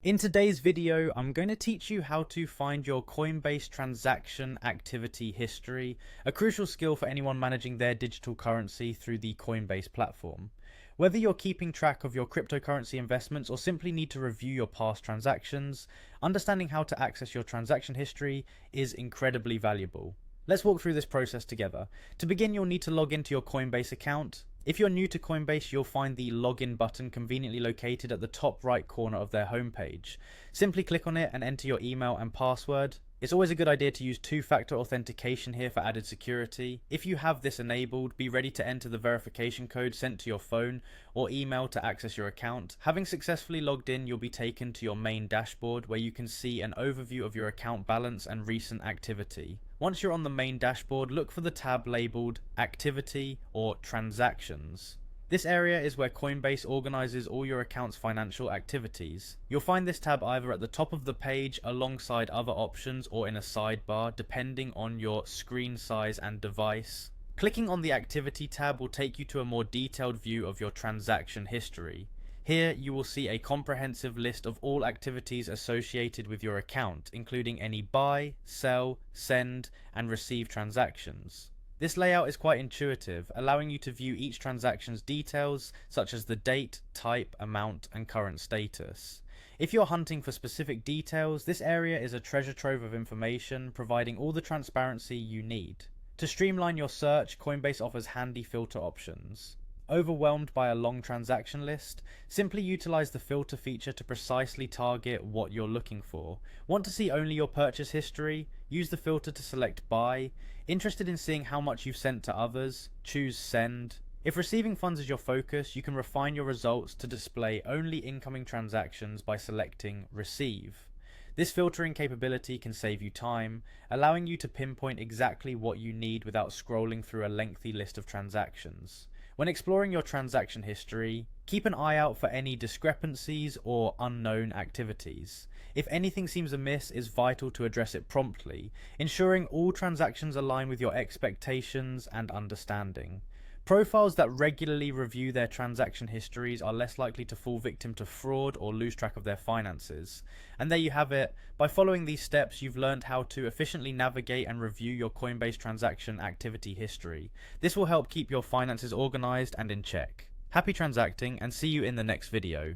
In today's video, I'm going to teach you how to find your Coinbase transaction activity history, a crucial skill for anyone managing their digital currency through the Coinbase platform. Whether you're keeping track of your cryptocurrency investments or simply need to review your past transactions, understanding how to access your transaction history is incredibly valuable. Let's walk through this process together. To begin, you'll need to log into your Coinbase account. If you're new to Coinbase, you'll find the login button conveniently located at the top right corner of their homepage. Simply click on it and enter your email and password. It's always a good idea to use two-factor authentication here for added security. If you have this enabled, be ready to enter the verification code sent to your phone or email to access your account. Having successfully logged in, you'll be taken to your main dashboard where you can see an overview of your account balance and recent activity. Once you're on the main dashboard, look for the tab labeled Activity or Transactions. This area is where Coinbase organizes all your account's financial activities. You'll find this tab either at the top of the page alongside other options or in a sidebar depending on your screen size and device. Clicking on the Activity tab will take you to a more detailed view of your transaction history. Here you will see a comprehensive list of all activities associated with your account, including any buy, sell, send, and receive transactions. This layout is quite intuitive, allowing you to view each transaction's details, such as the date, type, amount, and current status. If you're hunting for specific details, this area is a treasure trove of information, providing all the transparency you need. To streamline your search, Coinbase offers handy filter options. Overwhelmed by a long transaction list? Simply utilize the filter feature to precisely target what you're looking for. Want to see only your purchase history? Use the filter to select buy. Interested in seeing how much you've sent to others? Choose send. If receiving funds is your focus, you can refine your results to display only incoming transactions by selecting receive. This filtering capability can save you time, allowing you to pinpoint exactly what you need without scrolling through a lengthy list of transactions. When exploring your transaction history, keep an eye out for any discrepancies or unknown activities. If anything seems amiss, it's vital to address it promptly, ensuring all transactions align with your expectations and understanding. Profiles that regularly review their transaction histories are less likely to fall victim to fraud or lose track of their finances. And there you have it. By following these steps, you've learned how to efficiently navigate and review your Coinbase transaction activity history. This will help keep your finances organized and in check. Happy transacting, and see you in the next video.